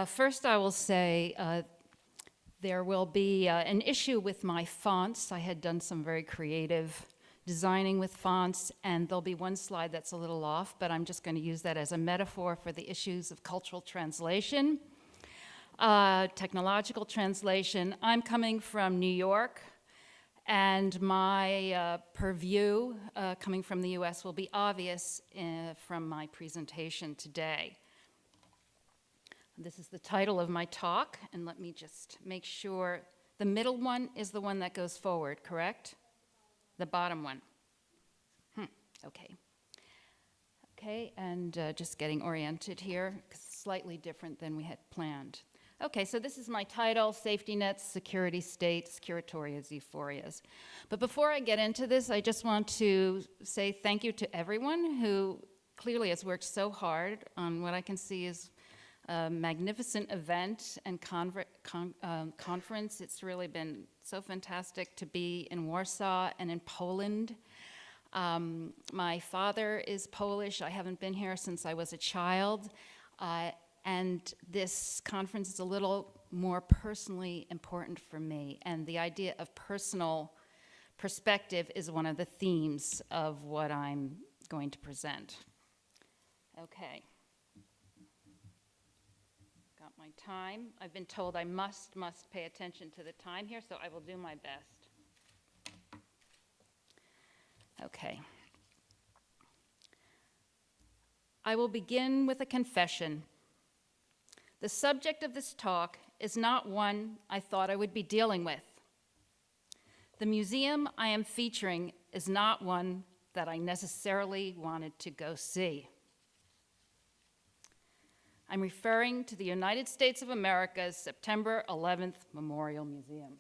First, I will say there will be an issue with my fonts. I had done some very creative designing with fonts, and there'll be one slide that's a little off, but I'm just going to use that as a metaphor for the issues of cultural translation, technological translation. I'm coming from New York, and my purview coming from the US will be obvious from my presentation today. This is the title of my talk, and let me just make sure. The middle one is the one that goes forward, correct? The bottom one. Okay. Okay, and just getting oriented here, slightly different than we had planned. Okay, so this is my title, Safety Nets, Security States, Curatorias, Euphorias. But before I get into this, I just want to say thank you to everyone who clearly has worked so hard on what I can see is a magnificent event and conference. It's really been so fantastic to be in Warsaw and in Poland. My father is Polish. I haven't been here since I was a child. And this conference is a little more personally important for me. And the idea of personal perspective is one of the themes of what I'm going to present. Okay. Got my time. I've been told I must pay attention to the time here, so I will do my best. Okay. I will begin with a confession. The subject of this talk is not one I thought I would be dealing with. The museum I am featuring is not one that I necessarily wanted to go see. I'm referring to the United States of America's September 11th Memorial Museum.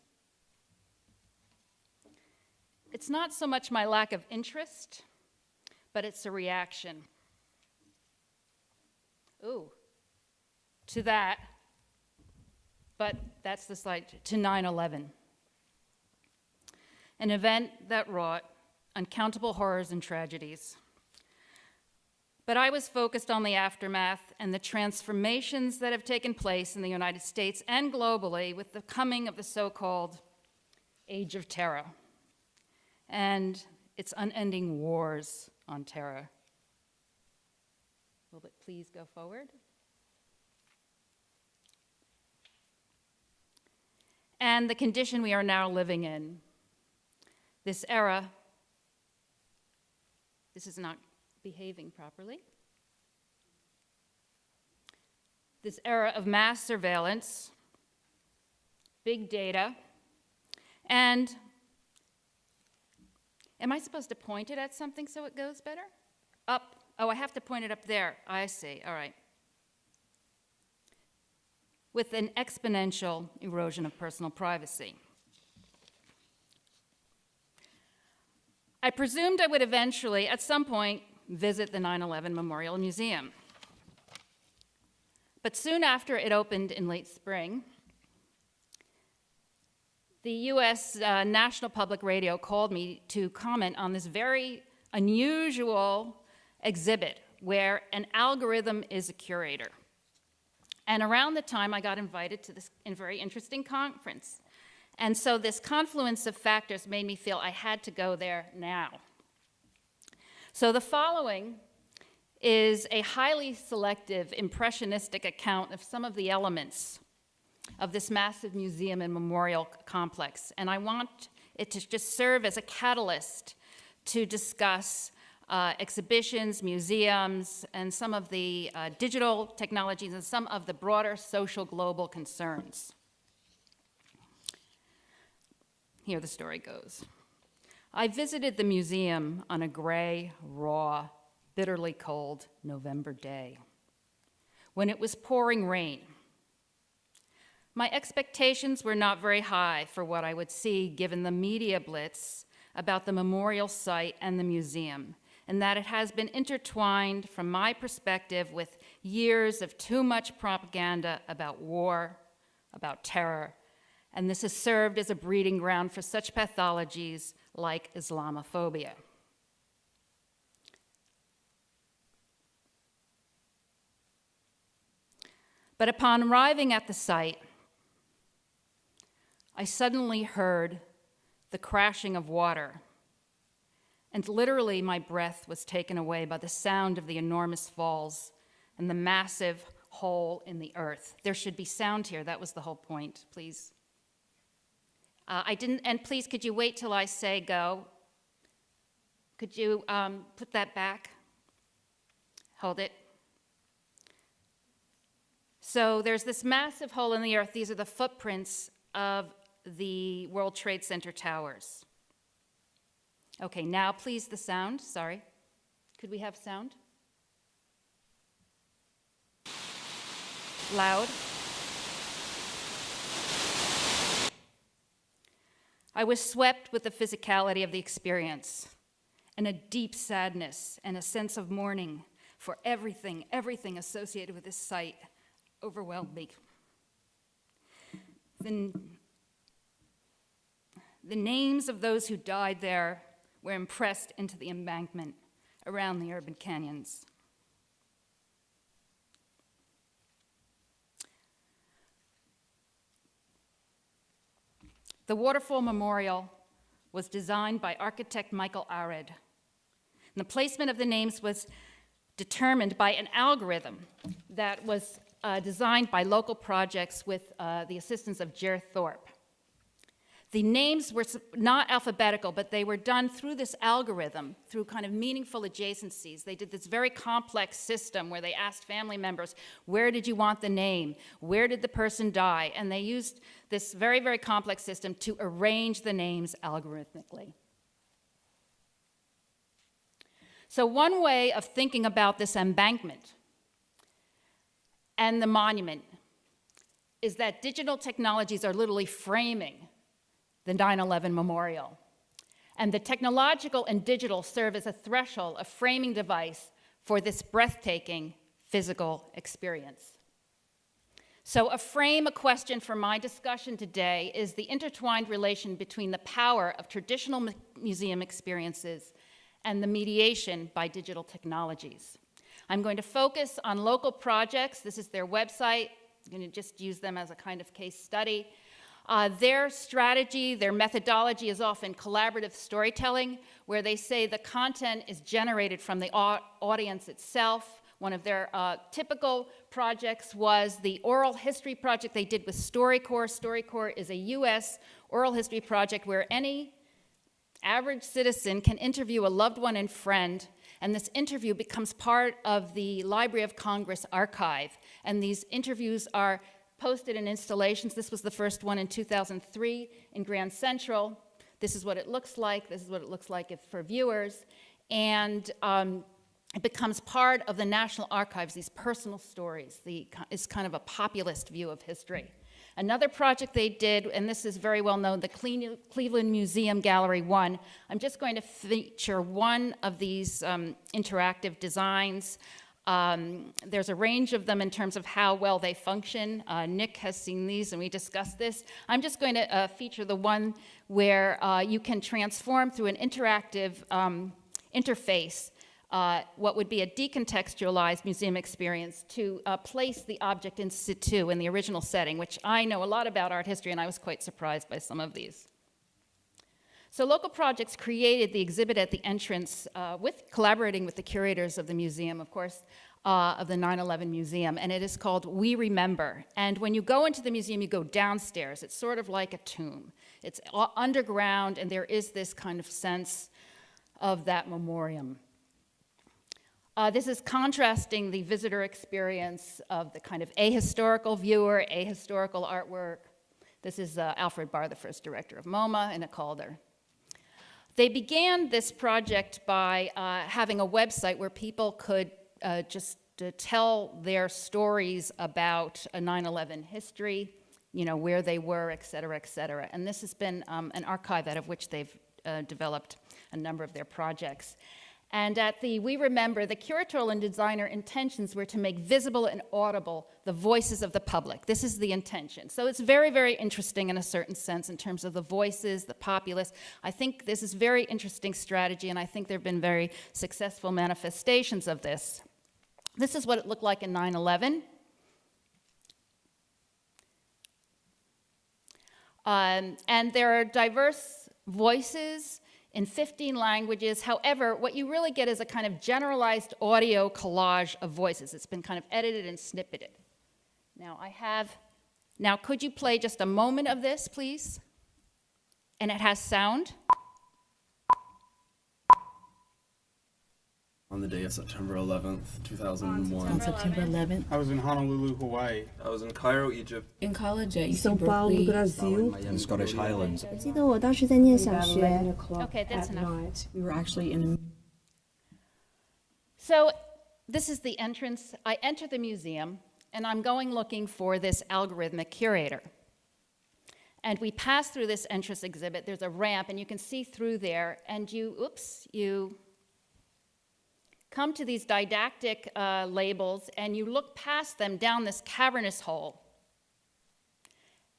It's not so much my lack of interest, but it's a reaction. To that, but that's the slide, to 9/11. An event that wrought uncountable horrors and tragedies. But I was focused on the aftermath and the transformations that have taken place in the United States and globally with the coming of the so-called Age of Terror and its unending wars on terror. Will it please go forward? And the condition we are now living in. This era, this is not behaving properly. This era of mass surveillance, big data, and am I supposed to point it at something so it goes better? Up. Oh, I have to point it up there. I see. All right. With an exponential erosion of personal privacy. I presumed I would eventually, at some point, visit the 9/11 Memorial Museum. But soon after it opened in late spring, the US National Public Radio called me to comment on this very unusual exhibit where an algorithm is a curator. And around the time I got invited to this very interesting conference. And so this confluence of factors made me feel I had to go there now. So the following is a highly selective, impressionistic account of some of the elements of this massive museum and memorial complex. And I want it to just serve as a catalyst to discuss exhibitions, museums, and some of the digital technologies and some of the broader social global concerns. Here the story goes. I visited the museum on a gray, raw, bitterly cold November day when it was pouring rain. My expectations were not very high for what I would see given the media blitz about the memorial site and the museum, and that it has been intertwined, from my perspective, with years of too much propaganda about war, about terror, and this has served as a breeding ground for such pathologies like Islamophobia. But upon arriving at the site, I suddenly heard the crashing of water, and literally my breath was taken away by the sound of the enormous falls and the massive hole in the earth. There should be sound here. That was the whole point, please. And please, could you wait till I say go? Could you put that back? Hold it. So there's this massive hole in the earth. These are the footprints of the World Trade Center towers. Okay, now please the sound. Sorry. Could we have sound? Loud. I was swept with the physicality of the experience and a deep sadness and a sense of mourning for everything associated with this site overwhelmed me. The names of those who died there were impressed into the embankment around the urban canyons. The Waterfall Memorial was designed by architect Michael Arid. And the placement of the names was determined by an algorithm that was designed by local projects with the assistance of Jer Thorpe. The names were not alphabetical, but they were done through this algorithm, through kind of meaningful adjacencies. They did this very complex system where they asked family members, where did you want the name? Where did the person die? And they used this very, very complex system to arrange the names algorithmically. So one way of thinking about this embankment and the monument is that digital technologies are literally framing the 9/11 memorial. And the technological and digital serve as a threshold, a framing device for this breathtaking physical experience. So a question for my discussion today is the intertwined relation between the power of traditional museum experiences and the mediation by digital technologies. I'm going to focus on local projects. This is their website. I'm going to just use them as a kind of case study. Their strategy, their methodology is often collaborative storytelling, where they say the content is generated from the audience itself. One of their typical projects was the oral history project they did with StoryCorps. StoryCorps is a US oral history project where any average citizen can interview a loved one and friend, and this interview becomes part of the Library of Congress archive. And these interviews are posted in installations. This was the first one in 2003 in Grand Central. This is what it looks like. This is what it looks like for viewers. And it becomes part of the National Archives, these personal stories. It's kind of a populist view of history. Another project they did, and this is very well known, the Cleveland Museum Gallery 1. I'm just going to feature one of these interactive designs. There's a range of them in terms of how well they function. Nick has seen these and we discussed this. I'm just going to feature the one where you can transform through an interactive interface what would be a decontextualized museum experience to place the object in situ in the original setting, which I know a lot about art history and I was quite surprised by some of these. So local projects created the exhibit at the entrance collaborating with the curators of the museum, of course, of the 9/11 Museum, and it is called We Remember. And when you go into the museum, you go downstairs. It's sort of like a tomb. It's underground, and there is this kind of sense of that memoriam. This is contrasting the visitor experience of the kind of ahistorical viewer, ahistorical artwork. This is Alfred Barr, the first director of MoMA, in a Calder. They began this project by having a website where people could just tell their stories about a 9/11 history, where they were, et cetera, et cetera. And this has been an archive out of which they've developed a number of their projects. And at the We Remember, the curatorial and designer intentions were to make visible and audible the voices of the public. This is the intention. So it's very, very interesting in a certain sense in terms of the voices, the populace. I think this is very interesting strategy, and I think there have been very successful manifestations of this. This is what it looked like in 9/11. And there are diverse voices in 15 languages. However, what you really get is a kind of generalized audio collage of voices. It's been kind of edited and snippeted. Now could you play just a moment of this, please? And it has sound. On the day of September 11th, 2001. On September 11th. I was in Honolulu, Hawaii. I was in Cairo, Egypt. In college at São UC Paulo, Berkeley. Brasil. In Scottish Highlands. 我记得我当时在念小学。 Okay, that's enough. We were actually in So this is the entrance. I enter the museum, and I'm going looking for this algorithmic curator. And we pass through this entrance exhibit. There's a ramp, and you can see through there, and you come to these didactic labels, and you look past them down this cavernous hole.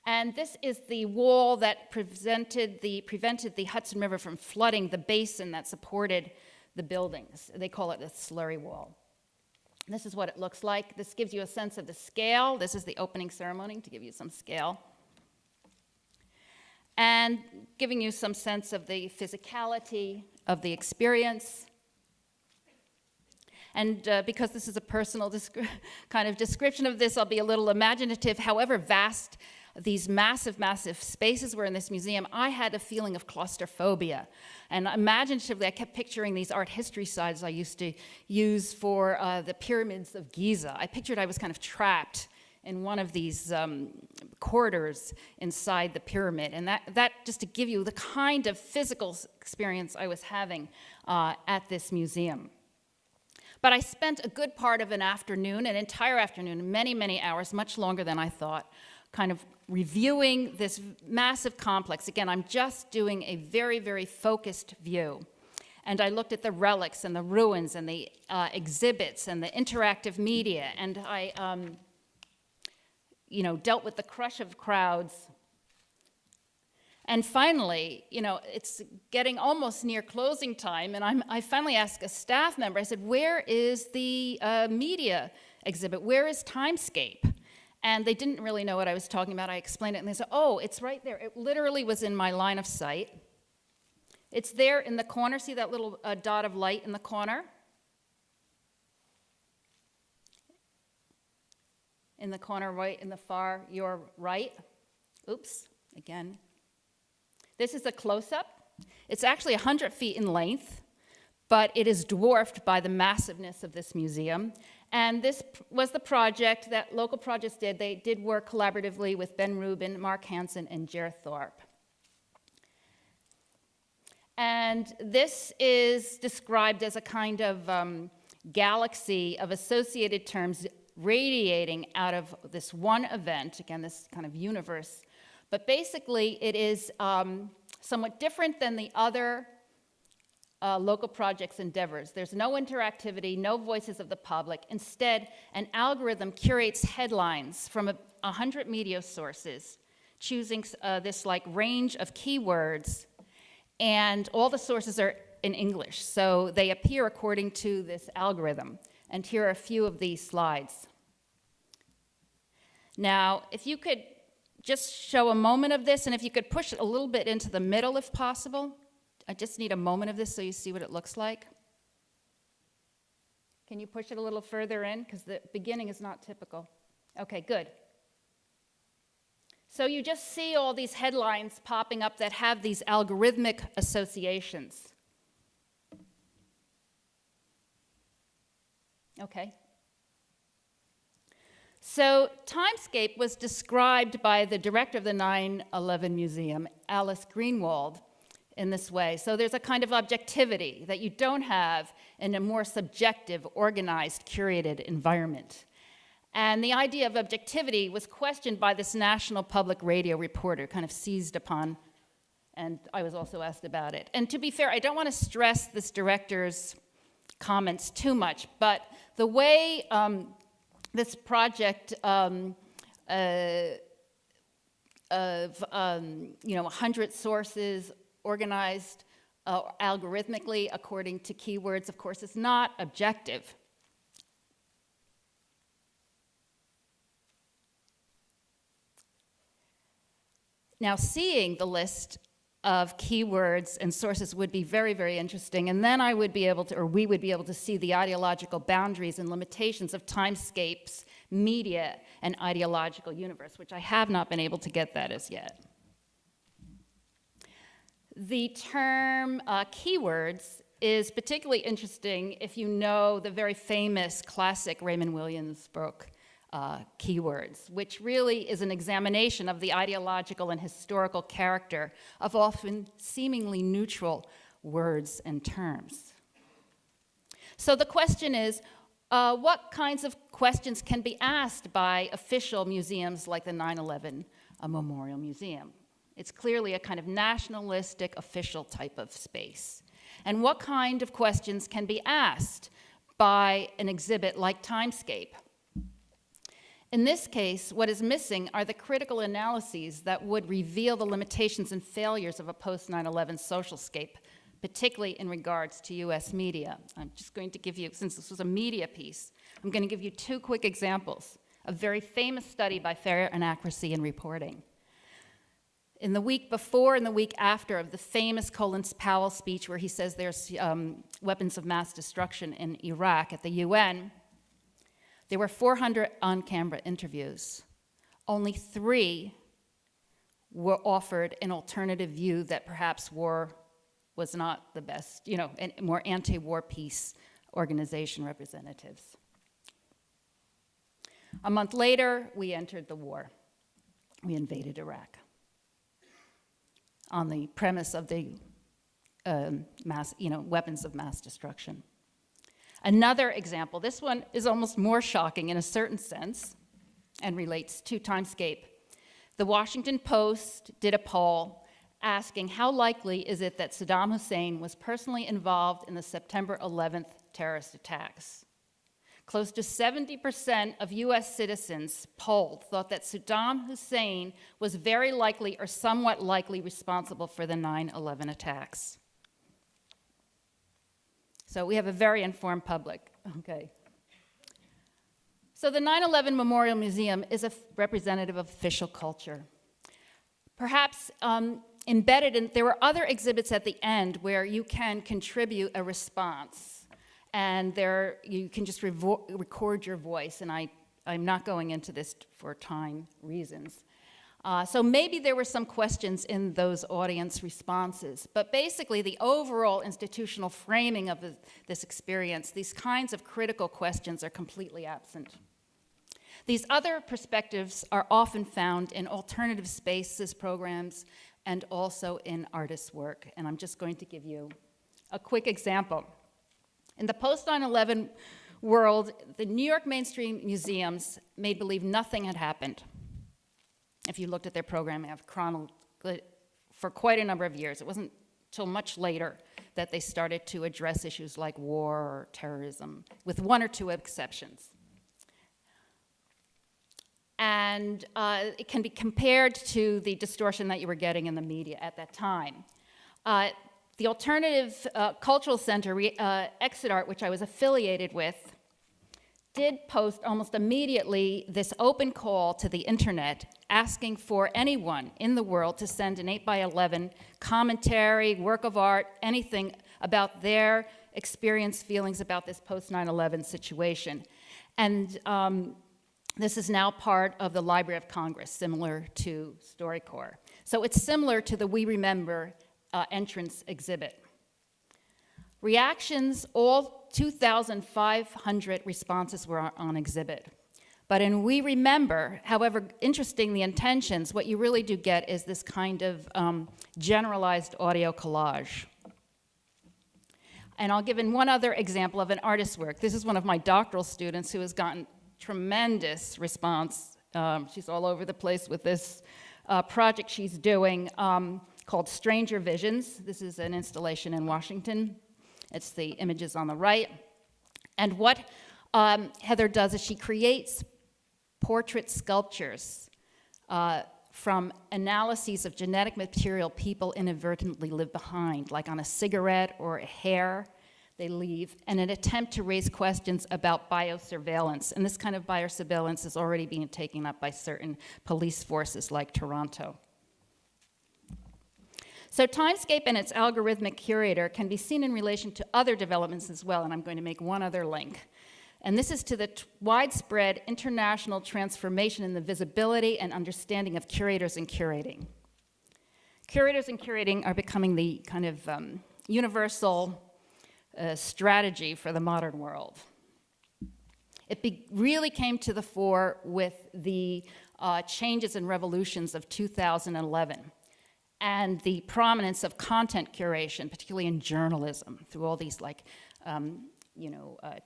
And this is the wall that prevented the Hudson River from flooding the basin that supported the buildings. They call it the slurry wall. This is what it looks like. This gives you a sense of the scale. This is the opening ceremony to give you some scale. And giving you some sense of the physicality of the experience. And because this is a personal kind of description of this, I'll be a little imaginative. However vast these massive, massive spaces were in this museum, I had a feeling of claustrophobia. And imaginatively, I kept picturing these art history sites I used to use for the pyramids of Giza. I pictured I was kind of trapped in one of these corridors inside the pyramid. And that just to give you the kind of physical experience I was having at this museum. But I spent a good part of an afternoon, an entire afternoon, many, many hours, much longer than I thought, kind of reviewing this massive complex. Again, I'm just doing a very, very focused view. And I looked at the relics and the ruins and the exhibits and the interactive media, and I dealt with the crush of crowds. And finally, it's getting almost near closing time, and I finally asked a staff member, I said, where is the media exhibit? Where is Timescape? And they didn't really know what I was talking about. I explained it, and they said, oh, it's right there. It literally was in my line of sight. It's there in the corner. See that little dot of light in the corner? In the corner right, in the far, your right. Oops, again. This is a close-up. It's actually 100 feet in length, but it is dwarfed by the massiveness of this museum. And this was the project that local projects did. They did work collaboratively with Ben Rubin, Mark Hansen, and Jer Thorpe. And this is described as a kind of galaxy of associated terms radiating out of this one event, again, this kind of universe. But basically, it is somewhat different than the other local projects' endeavors. There's no interactivity, no voices of the public. Instead, an algorithm curates headlines from 100 media sources, choosing this range of keywords, and all the sources are in English, so they appear according to this algorithm. And here are a few of these slides. Now, if you could just show a moment of this, and if you could push it a little bit into the middle if possible. I just need a moment of this so you see what it looks like. Can you push it a little further in? Because the beginning is not typical. Okay, good. So you just see all these headlines popping up that have these algorithmic associations. Okay. So Timescape was described by the director of the 9/11 Museum, Alice Greenwald, in this way. So there's a kind of objectivity that you don't have in a more subjective, organized, curated environment. And the idea of objectivity was questioned by this National Public Radio reporter, kind of seized upon, and I was also asked about it. And to be fair, I don't want to stress this director's comments too much, but the way this project of 100 sources organized algorithmically according to keywords, of course, is not objective. Now, seeing the list of keywords and sources would be very, very interesting, and then I would be able to, or we would be able to see the ideological boundaries and limitations of timescapes, media, and ideological universe, which I have not been able to get that as yet. The term keywords is particularly interesting if you know the very famous classic Raymond Williams book, Keywords, which really is an examination of the ideological and historical character of often seemingly neutral words and terms. So the question is, what kinds of questions can be asked by official museums like the 9/11 Memorial Museum? It's clearly a kind of nationalistic, official type of space. And what kind of questions can be asked by an exhibit like Timescape? In this case, what is missing are the critical analyses that would reveal the limitations and failures of a post-9/11 socialscape, particularly in regards to US media. I'm just going to give you, since this was a media piece, I'm going to give you two quick examples. A very famous study by Fair and Accuracy in Reporting. In the week before and the week after of the famous Colin Powell speech where he says there's weapons of mass destruction in Iraq at the UN, there were 400 on-camera interviews. Only 3 were offered an alternative view that perhaps war was not the best, and more anti-war peace organization representatives. A month later, we entered the war. We invaded Iraq on the premise of the weapons of mass destruction. Another example, this one is almost more shocking in a certain sense and relates to Timescape. The Washington Post did a poll asking how likely is it that Saddam Hussein was personally involved in the September 11th terrorist attacks. Close to 70% of US citizens polled thought that Saddam Hussein was very likely or somewhat likely responsible for the 9/11 attacks. So we have a very informed public, okay. So the 9/11 Memorial Museum is a representative of official culture. Perhaps embedded in, there were other exhibits at the end where you can contribute a response. And there, you can just record your voice, and I'm not going into this for time reasons. So maybe there were some questions in those audience responses, but basically the overall institutional framing of this experience, these kinds of critical questions are completely absent. These other perspectives are often found in alternative spaces programs and also in artists' work, and I'm just going to give you a quick example. In the post-9/11 world, the New York mainstream museums made believe nothing had happened. If you looked at their programming, I've chronicled for quite a number of years. It wasn't until much later that they started to address issues like war or terrorism, with 1 or 2 exceptions. And it can be compared to the distortion that you were getting in the media at that time. The Alternative Cultural Center, Exit Art, which I was affiliated with, did post almost immediately this open call to the internet asking for anyone in the world to send an 8x11 commentary, work of art, anything about their experience, feelings about this post-9/11 situation. And this is now part of the Library of Congress, similar to StoryCorps. So it's similar to the We Remember entrance exhibit. Reactions, all 2,500 responses were on exhibit. But in We Remember, however interesting the intentions, what you really do get is this kind of generalized audio collage. And I'll give in one other example of an artist's work. This is one of my doctoral students who has gotten tremendous response. She's all over the place with this project she's doing called Stranger Visions. This is an installation in Washington. It's the images on the right. And what Heather does is she creates portrait sculptures from analyses of genetic material people inadvertently leave behind, like on a cigarette or a hair they leave, in an attempt to raise questions about biosurveillance. And this kind of biosurveillance is already being taken up by certain police forces like Toronto. So Timescape and its algorithmic curator can be seen in relation to other developments as well, and I'm going to make one other link. And this is to the widespread international transformation in the visibility and understanding of curators and curating. Curators and curating are becoming the kind of universal strategy for the modern world. It really came to the fore with the changes and revolutions of 2011 and the prominence of content curation, particularly in journalism, through all these like,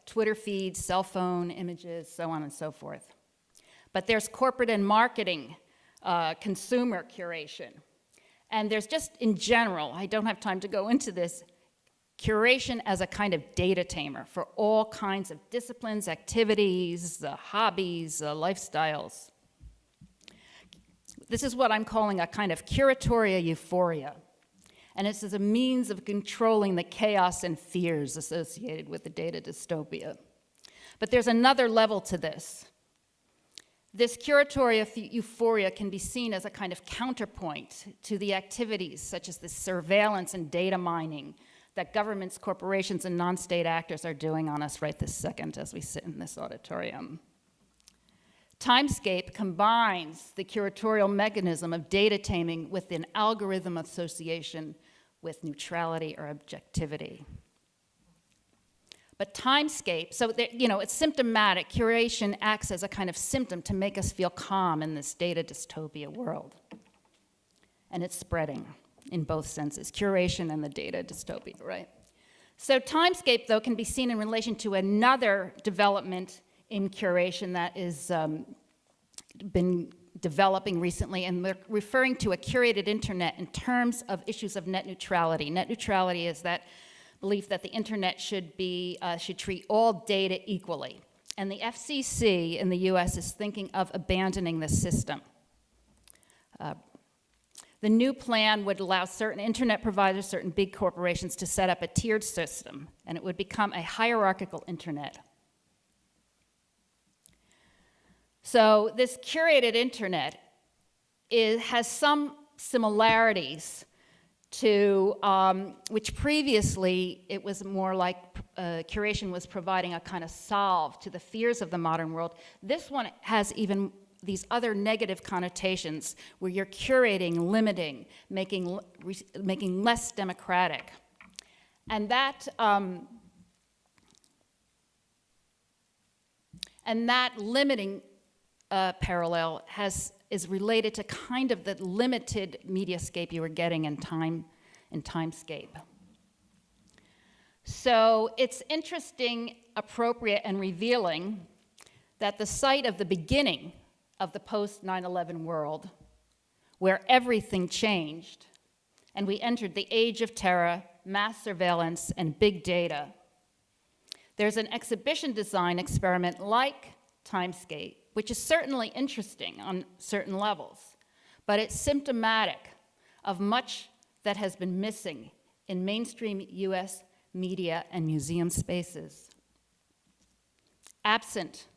Twitter feeds, cell phone images, so on and so forth. But there's corporate and marketing, consumer curation. And there's just, in general, I don't have time to go into this, curation as a kind of data tamer for all kinds of disciplines, activities, hobbies, lifestyles. This is what I'm calling a kind of curatoria euphoria. And it's as a means of controlling the chaos and fears associated with the data dystopia. But there's another level to this. This curatoria euphoria can be seen as a kind of counterpoint to the activities such as the surveillance and data mining that governments, corporations, and non-state actors are doing on us right this second as we sit in this auditorium. Timescape combines the curatorial mechanism of data taming with an algorithm association with neutrality or objectivity. But Timescape, so it's symptomatic. Curation acts as a kind of symptom to make us feel calm in this data dystopia world. And it's spreading in both senses, curation and the data dystopia, right? So Timescape, though, can be seen in relation to another development in curation that is been developing recently, and we're referring to a curated internet in terms of issues of net neutrality. Net neutrality is that belief that the internet should treat all data equally. And the FCC in the US is thinking of abandoning this system. The new plan would allow certain internet providers, certain big corporations to set up a tiered system, and it would become a hierarchical internet. So this curated internet has some similarities to, which previously it was more like curation was providing a kind of solve to the fears of the modern world. This one has even these other negative connotations where you're curating, limiting, making less democratic. And that limiting parallel is related to kind of the limited mediascape you were getting in Timescape. So it's interesting, appropriate, and revealing that the site of the beginning of the post-9/11 world, where everything changed, and we entered the age of terror, mass surveillance, and big data, there's an exhibition design experiment like Timescape, which is certainly interesting on certain levels, but it's symptomatic of much that has been missing in mainstream US media and museum spaces. Absent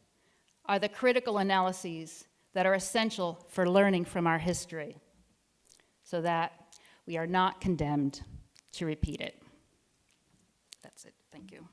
are the critical analyses that are essential for learning from our history so that we are not condemned to repeat it. That's it. Thank you.